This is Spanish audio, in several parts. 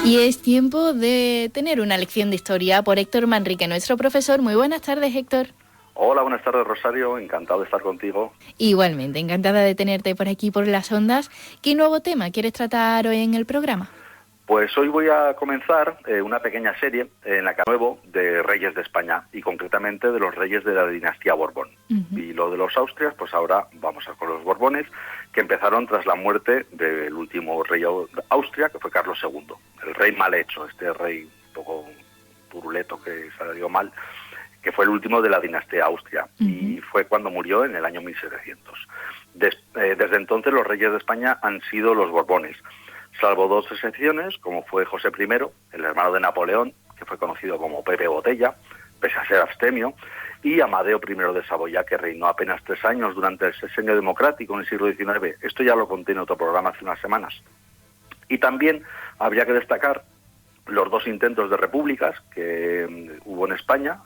Y es tiempo de tener una lección de historia por Héctor Manrique, nuestro profesor. Muy buenas tardes, Héctor. Hola, buenas tardes, Rosario. Encantado de estar contigo. Igualmente, encantada de tenerte por aquí, por las ondas. ¿Qué nuevo tema quieres tratar hoy en el programa? Pues hoy voy a comenzar una pequeña serie en la que nuevo de reyes de España y concretamente de los reyes de la dinastía Borbón. Y lo de los Austrias, pues ahora vamos a con los Borbones, que empezaron tras la muerte del último rey de Austria, que fue Carlos II, el rey mal hecho, este rey un poco turuleto que salió mal, que fue el último de la dinastía Austria, y fue cuando murió en el año 1700. Desde entonces los reyes de España han sido los Borbones, salvo dos excepciones, como fue José I, el hermano de Napoleón, que fue conocido como Pepe Botella, pese a ser abstemio, y Amadeo I de Saboya, que reinó apenas 3 años durante el sexenio democrático en el siglo XIX. Esto ya lo conté en otro programa hace unas semanas. Y también habría que destacar los dos intentos de repúblicas que hubo en España,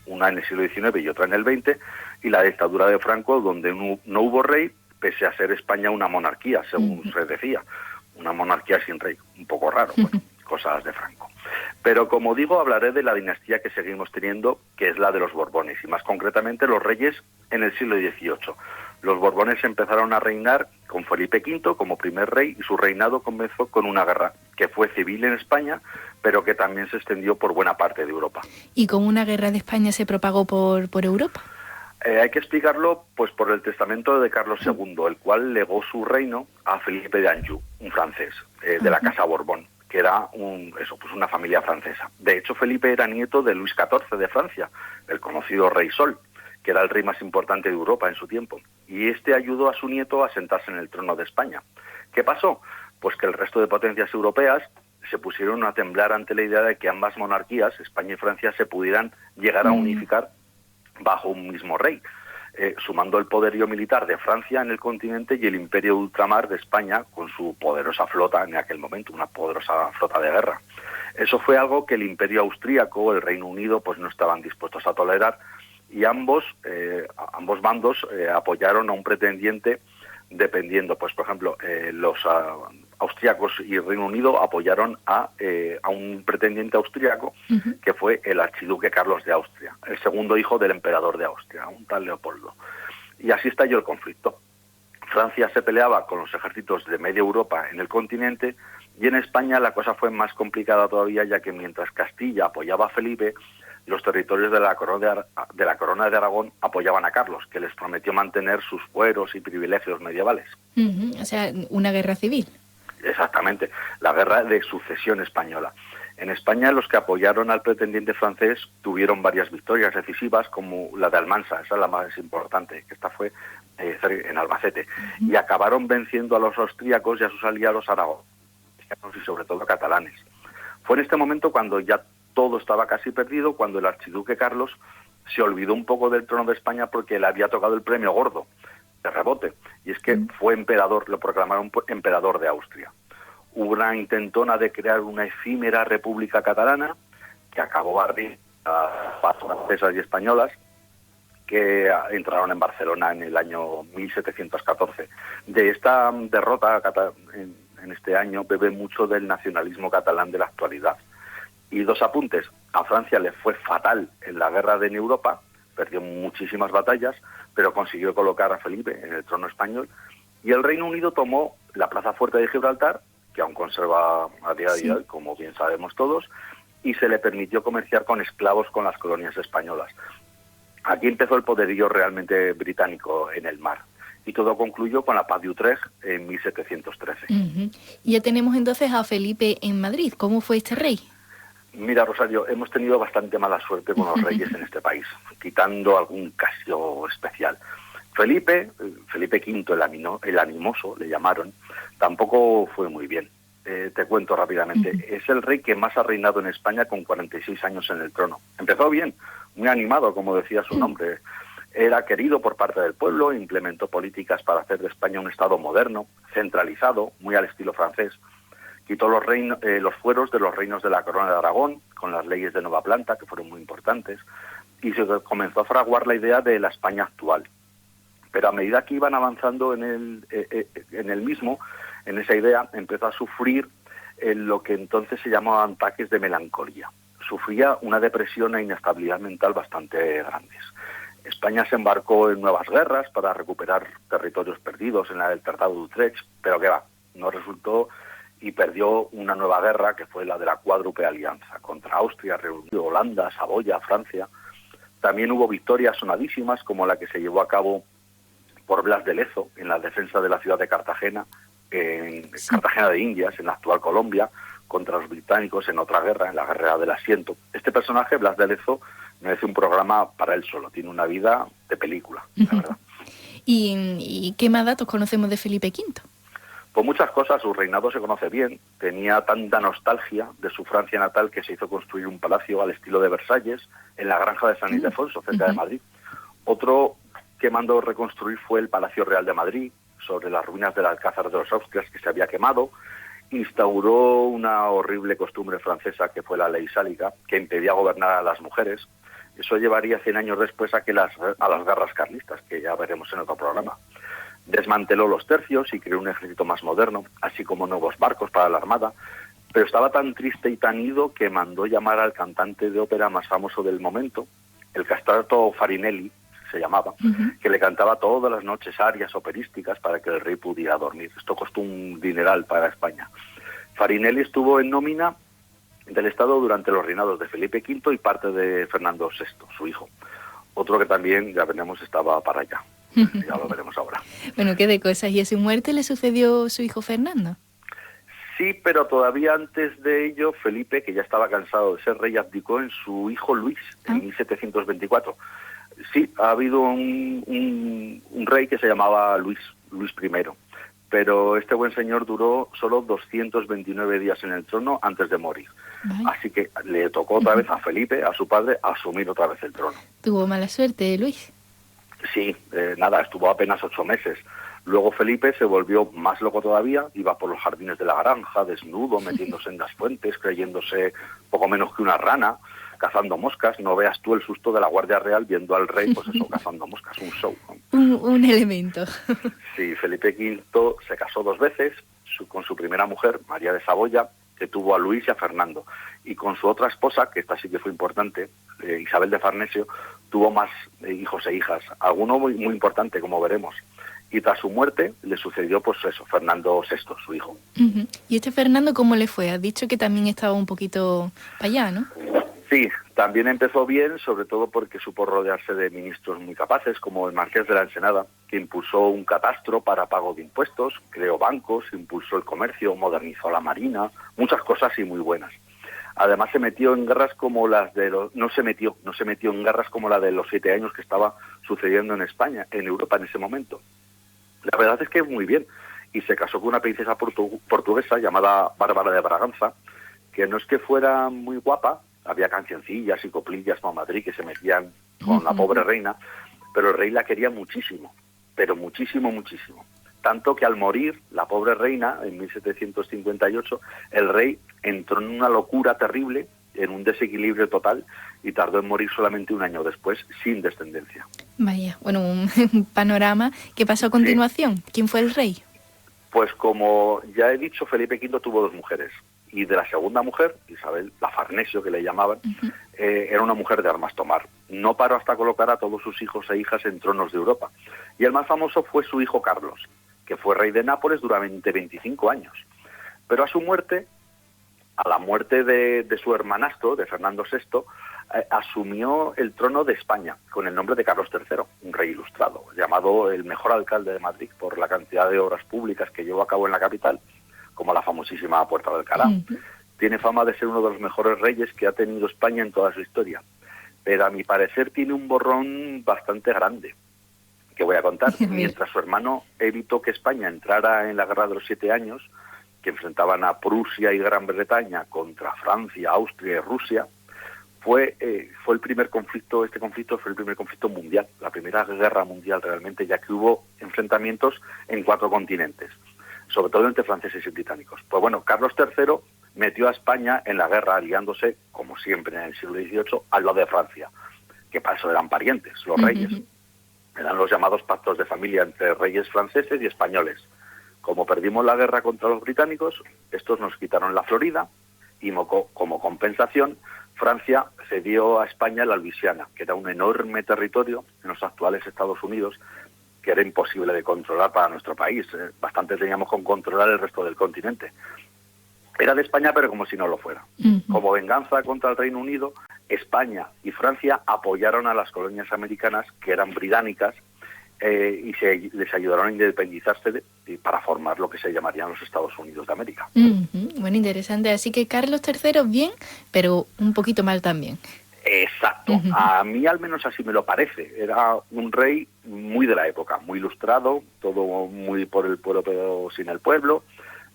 una en el siglo XIX y otra en el XX, y la dictadura de Franco, donde no hubo rey, pese a ser España una monarquía, según se decía. Una monarquía sin rey, un poco raro, bueno, cosas de Franco. Pero como digo, hablaré de la dinastía que seguimos teniendo, que es la de los Borbones, y más concretamente los reyes en el siglo XVIII. Los Borbones empezaron a reinar con Felipe V como primer rey, y su reinado comenzó con una guerra que fue civil en España, pero que también se extendió por buena parte de Europa. ¿Y cómo una guerra de España se propagó por Europa? Hay que explicarlo pues por el testamento de Carlos II, el cual legó su reino a Felipe de Anjou, un francés, de la Casa Borbón, que era una familia francesa. De hecho, Felipe era nieto de Luis XIV de Francia, el conocido Rey Sol, que era el rey más importante de Europa en su tiempo. Y este ayudó a su nieto a sentarse en el trono de España. ¿Qué pasó? Pues que el resto de potencias europeas se pusieron a temblar ante la idea de que ambas monarquías, España y Francia, se pudieran llegar a unificar bajo un mismo rey, sumando el poderío militar de Francia en el continente y el imperio de ultramar de España con su poderosa flota en aquel momento, una poderosa flota de guerra. Eso fue algo que el imperio austríaco, el Reino Unido, pues no estaban dispuestos a tolerar, y ambos bandos apoyaron a un pretendiente dependiendo, pues por ejemplo, los austríacos y el Reino Unido apoyaron a un pretendiente austríaco que fue el archiduque Carlos de Austria, el segundo hijo del emperador de Austria, un tal Leopoldo. Y así estalló el conflicto. Francia se peleaba con los ejércitos de media Europa en el continente, y en España la cosa fue más complicada todavía, ya que mientras Castilla apoyaba a Felipe, los territorios de la corona de Aragón apoyaban a Carlos, que les prometió mantener sus fueros y privilegios medievales. O sea, una guerra civil. Exactamente, la guerra de sucesión española. En España los que apoyaron al pretendiente francés tuvieron varias victorias decisivas, como la de Almansa, esa es la más importante, que esta fue en Albacete, y acabaron venciendo a los austríacos y a sus aliados aragoneses y sobre todo catalanes. Fue en este momento cuando ya todo estaba casi perdido, cuando el archiduque Carlos se olvidó un poco del trono de España porque le había tocado el premio gordo de rebote, y es que fue emperador, lo proclamaron emperador de Austria. Hubo una intentona de crear una efímera república catalana que acabó ardiendo a las francesas y españolas, que entraron en Barcelona en el año 1714. De esta derrota en este año bebe mucho del nacionalismo catalán de la actualidad. Y dos apuntes: a Francia le fue fatal en la guerra de Europa, perdió muchísimas batallas, pero consiguió colocar a Felipe en el trono español, y el Reino Unido tomó la plaza fuerte de Gibraltar, que aún conserva a día de hoy, como bien sabemos todos, y se le permitió comerciar con esclavos con las colonias españolas. Aquí empezó el poderío realmente británico en el mar, y todo concluyó con la paz de Utrecht en 1713. Y ya tenemos entonces a Felipe en Madrid. ¿Cómo fue este rey? Mira, Rosario, hemos tenido bastante mala suerte con los reyes en este país, quitando algún caso especial. Felipe V, el animoso, le llamaron, tampoco fue muy bien. Te cuento rápidamente. Es el rey que más ha reinado en España, con 46 años en el trono. Empezó bien, muy animado, como decía su nombre. Era querido por parte del pueblo, implementó políticas para hacer de España un estado moderno, centralizado, muy al estilo francés. Quitó los fueros de los reinos de la Corona de Aragón, con las leyes de Nueva Planta, que fueron muy importantes, y se comenzó a fraguar la idea de la España actual. Pero a medida que iban avanzando en esa idea, empezó a sufrir en lo que entonces se llamaban ataques de melancolía. Sufría una depresión e inestabilidad mental bastante grandes. España se embarcó en nuevas guerras para recuperar territorios perdidos en el Tratado de Utrecht, pero que va, no resultó y perdió una nueva guerra que fue la de la Cuádruple Alianza contra Austria, Reino Unido, Holanda, Saboya, Francia. También hubo victorias sonadísimas como la que se llevó a cabo por Blas de Lezo en la defensa de la ciudad de Cartagena, en Cartagena de Indias, en la actual Colombia, contra los británicos en otra guerra, en la Guerra del Asiento. Este personaje, Blas de Lezo, merece un programa para él solo, tiene una vida de película, la verdad. ¿Y qué más datos conocemos de Felipe V? Por muchas cosas, su reinado se conoce bien, tenía tanta nostalgia de su Francia natal que se hizo construir un palacio al estilo de Versalles en la granja de San Ildefonso, cerca de Madrid. Otro que mandó reconstruir fue el Palacio Real de Madrid, sobre las ruinas del Alcázar de los Austrias, que se había quemado. Instauró una horrible costumbre francesa que fue la ley sálica, que impedía gobernar a las mujeres. Eso llevaría 100 años después a las guerras carlistas, que ya veremos en otro programa. Desmanteló los tercios y creó un ejército más moderno, así como nuevos barcos para la armada, pero estaba tan triste y tan ido que mandó llamar al cantante de ópera más famoso del momento, el castrato Farinelli, se llamaba, que le cantaba todas las noches arias operísticas para que el rey pudiera dormir. Esto costó un dineral para España. Farinelli estuvo en nómina del Estado durante los reinados de Felipe V y parte de Fernando VI, su hijo. Otro que también, ya veremos, estaba para allá. Ya lo veremos ahora. Bueno, qué de cosas. ¿Y a su muerte le sucedió su hijo Fernando? Sí, pero todavía antes de ello, Felipe, que ya estaba cansado de ser rey, abdicó en su hijo Luis, en 1724. Sí, ha habido un rey que se llamaba Luis I, pero este buen señor duró solo 229 días en el trono antes de morir. Así que le tocó otra vez a Felipe, a su padre, asumir otra vez el trono. ¿Tuvo mala suerte, Luis? Sí, nada, estuvo apenas 8 meses. Luego Felipe se volvió más loco todavía, iba por los jardines de la granja, desnudo, metiéndose en las fuentes, creyéndose poco menos que una rana, cazando moscas. No veas tú el susto de la Guardia Real viendo al rey, pues eso, cazando moscas, un show. Un elemento. Sí, Felipe V se casó 2 veces, con su primera mujer, María de Saboya, que tuvo a Luis y a Fernando, y con su otra esposa, que esta sí que fue importante, Isabel de Farnesio, tuvo más hijos e hijas, alguno muy importante, como veremos. Y tras su muerte le sucedió, pues eso, Fernando VI, su hijo. ¿Y este Fernando cómo le fue? Has dicho que también estaba un poquito allá, ¿no? Sí, también empezó bien, sobre todo porque supo rodearse de ministros muy capaces, como el Marqués de la Ensenada, que impulsó un catastro para pago de impuestos, creó bancos, impulsó el comercio, modernizó la marina, muchas cosas y muy buenas. Además se metió en guerras como las de los... No se metió en guerras como la de los 7 años que estaba sucediendo en España, en Europa en ese momento. La verdad es que muy bien, y se casó con una princesa portuguesa llamada Bárbara de Braganza, que no es que fuera muy guapa, había cancioncillas y coplillas para Madrid que se metían con la pobre reina, pero el rey la quería muchísimo, pero muchísimo, muchísimo. Tanto que al morir la pobre reina, en 1758, el rey entró en una locura terrible, en un desequilibrio total, y tardó en morir solamente 1 año después, sin descendencia. Vaya, bueno, un panorama. ¿Qué pasó a continuación? Sí. ¿Quién fue el rey? Pues como ya he dicho, Felipe V tuvo 2 mujeres. Y de la segunda mujer, Isabel, la Farnesio, que le llamaban, era una mujer de armas tomar. No paró hasta colocar a todos sus hijos e hijas en tronos de Europa. Y el más famoso fue su hijo Carlos, que fue rey de Nápoles durante 25 años. Pero a su muerte, a la muerte de su hermanastro, de Fernando VI, asumió el trono de España con el nombre de Carlos III, un rey ilustrado, llamado el mejor alcalde de Madrid por la cantidad de obras públicas que llevó a cabo en la capital, como la famosísima Puerta de Alcalá. Tiene fama de ser uno de los mejores reyes que ha tenido España en toda su historia, pero a mi parecer tiene un borrón bastante grande, que voy a contar. Mientras su hermano evitó que España entrara en la Guerra de los 7 años, que enfrentaban a Prusia y Gran Bretaña contra Francia, Austria y Rusia, fue el primer conflicto. Este conflicto fue el primer conflicto mundial, la primera guerra mundial realmente, ya que hubo enfrentamientos en 4 continentes, sobre todo entre franceses y británicos. Pues bueno, Carlos III metió a España en la guerra, aliándose, como siempre en el siglo XVIII, al lado de Francia, que para eso eran parientes, los reyes. Eran los llamados pactos de familia entre reyes franceses y españoles. Como perdimos la guerra contra los británicos, estos nos quitaron la Florida y como compensación, Francia cedió a España la Luisiana, que era un enorme territorio en los actuales Estados Unidos, que era imposible de controlar para nuestro país. Bastante teníamos con controlar el resto del continente. Era de España, pero como si no lo fuera. Como venganza contra el Reino Unido, España y Francia apoyaron a las colonias americanas, que eran británicas, y les ayudaron a independizarse para formar lo que se llamarían los Estados Unidos de América. Bueno, interesante. Así que Carlos III bien, pero un poquito mal también. Exacto. A mí al menos así me lo parece. Era un rey muy de la época, muy ilustrado, todo muy por el pueblo pero sin el pueblo.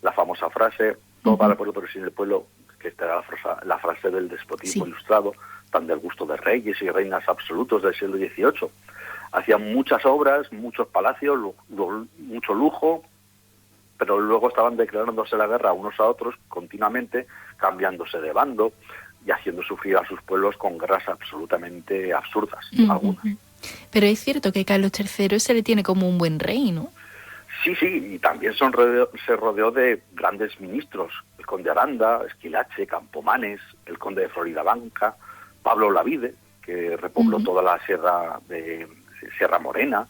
La famosa frase, todo para el pueblo pero sin el pueblo, que esta era la frase del despotismo ilustrado, tan del gusto de reyes y reinas absolutos del siglo XVIII. Hacían muchas obras, muchos palacios, mucho lujo, pero luego estaban declarándose la guerra unos a otros continuamente, cambiándose de bando y haciendo sufrir a sus pueblos con guerras absolutamente absurdas, algunas. Pero es cierto que Carlos III se le tiene como un buen rey, ¿no? Sí, y también se rodeó de grandes ministros, el conde Aranda, Esquilache, Campomanes, el conde de Floridablanca, Pablo Olavide, que repobló toda la Sierra Morena.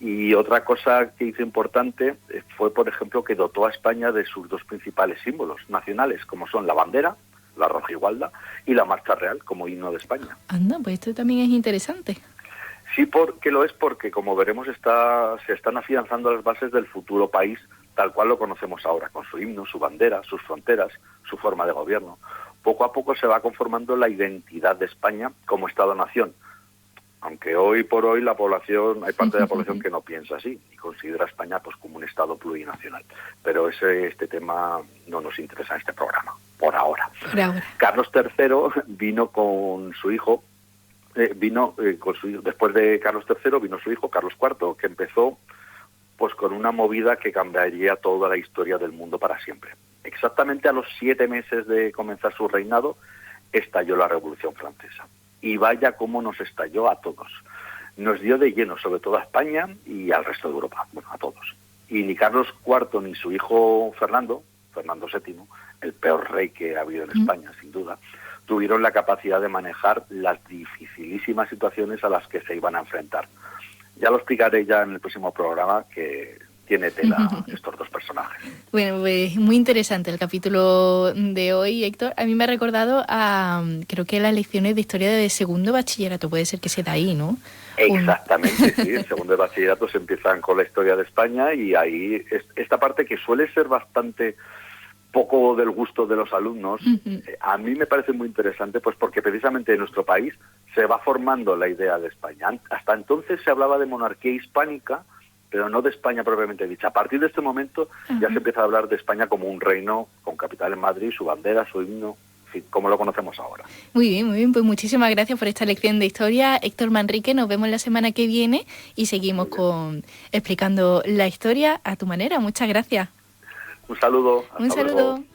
Y otra cosa que hizo importante fue, por ejemplo, que dotó a España de sus dos principales símbolos nacionales, como son la bandera, la rojigualda, y la marcha real como himno de España. Anda, pues esto también es interesante. Sí, porque lo es, porque como veremos se están afianzando las bases del futuro país tal cual lo conocemos ahora, con su himno, su bandera, sus fronteras, su forma de gobierno. Poco a poco se va conformando la identidad de España como Estado-nación, aunque hoy por hoy hay parte de la población que no piensa así y considera a España pues como un Estado plurinacional. Pero este tema no nos interesa en este programa, por ahora. Carlos III vino con su hijo, después de Carlos III vino su hijo, Carlos IV, que empezó pues con una movida que cambiaría toda la historia del mundo para siempre. Exactamente a los 7 meses de comenzar su reinado, estalló la Revolución Francesa. Y vaya cómo nos estalló a todos. Nos dio de lleno, sobre todo a España y al resto de Europa, bueno, a todos. Y ni Carlos IV ni su hijo Fernando VII, el peor rey que ha habido en España, sin duda, tuvieron la capacidad de manejar las dificilísimas situaciones a las que se iban a enfrentar. Ya lo explicaré ya en el próximo programa, que tiene tela estos dos personajes. Bueno, pues muy interesante el capítulo de hoy, Héctor. A mí me ha recordado creo que las lecciones de historia de segundo bachillerato, puede ser que sea de ahí, ¿no? Exactamente, sí. El segundo de bachillerato se empiezan con la historia de España y ahí esta parte que suele ser bastante poco del gusto de los alumnos, a mí me parece muy interesante, pues porque precisamente en nuestro país se va formando la idea de España. Hasta entonces se hablaba de monarquía hispánica, pero no de España propiamente dicha. A partir de este momento ya se empieza a hablar de España como un reino con capital en Madrid, su bandera, su himno, en fin, como lo conocemos ahora. Muy bien, pues muchísimas gracias por esta lección de historia, Héctor Manrique. Nos vemos la semana que viene y seguimos explicando la historia a tu manera. Muchas gracias. Un saludo. Un saludo.